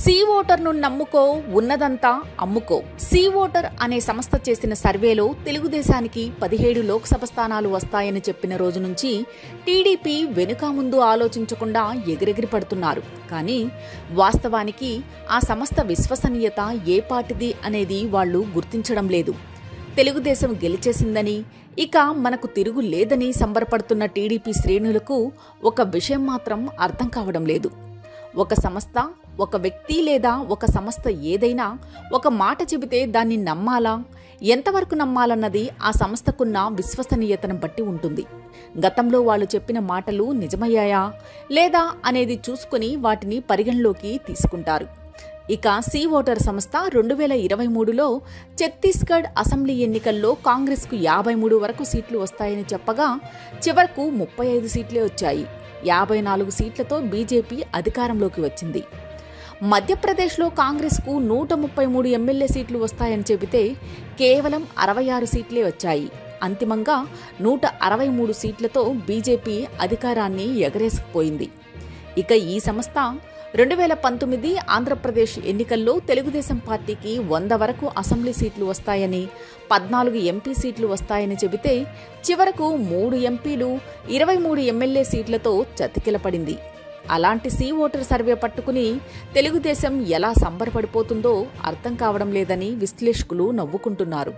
See ఓటర్ను నమ్ముకో ఉన్నదంతా అమ్ముకో. See voter అనే సంస్థ చేసిన సర్వేలో తెలుగుదేశానికి 17 లోక్సభ స్థానాలు వస్తాయని చెప్పిన రోజు నుంచి టీడీపీ వెనుక ముందు ఆలోచించకుండా ఎగిరెగిరి పడుతున్నారు. కానీ వాస్తవానికి ఆ సంస్థ విశ్వసనీయత ఏ పార్టీది అనేది వాళ్లు గుర్తించడం లేదు. తెలుగుదేశం గెలిచేసిందని, ఇక మనకు తిరుగు లేదని సంబరపడుతున్న టీడీపీ శ్రేణులకు ఒక విషయం మాత్రం అర్థం కావడం లేదు. ఒక సంస్థ, ఒక వ్యక్తి లేదా ఒక సంస్థ ఏదైనా ఒక మాట చెబితే దాన్ని నమ్మాలా, ఎంతవరకు నమ్మాలన్నది ఆ సంస్థకున్న విశ్వసనీయతను బట్టి ఉంటుంది. గతంలో వాళ్ళు చెప్పిన మాటలు నిజమయ్యాయా లేదా అనేది చూసుకుని వాటిని పరిగణలోకి తీసుకుంటారు. ఇక సీ ఓటర్ సంస్థ 2023లో ఛత్తీస్గఢ్ అసెంబ్లీ ఎన్నికల్లో కాంగ్రెస్కు 53 వరకు సీట్లు వస్తాయని చెప్పగా చివరకు 35 సీట్లే వచ్చాయి. 54 సీట్లతో బీజేపీ అధికారంలోకి వచ్చింది. మధ్యప్రదేశ్లో కాంగ్రెస్కు 133 ఎమ్మెల్యే సీట్లు వస్తాయని చెబితే కేవలం 66 సీట్లే వచ్చాయి. అంతిమంగా 163 సీట్లతో బీజేపీ అధికారాన్ని ఎగరేసుకుపోయింది. ఇక ఈ సంస్థ 2019 ఆంధ్రప్రదేశ్ ఎన్నికల్లో తెలుగుదేశం పార్టీకి 100 వరకు అసెంబ్లీ సీట్లు వస్తాయని, 14 ఎంపీ సీట్లు వస్తాయని చెబితే చివరకు 3 ఎంపీలు, 23 ఎమ్మెల్యే సీట్లతో చతికిలపడింది. అలాంటి సీ ఓటర్ సర్వే పట్టుకుని తెలుగుదేశం ఎలా సంబరపడిపోతుందో అర్థం కావడం లేదని విశ్లేషకులు నవ్వుకుంటున్నారు.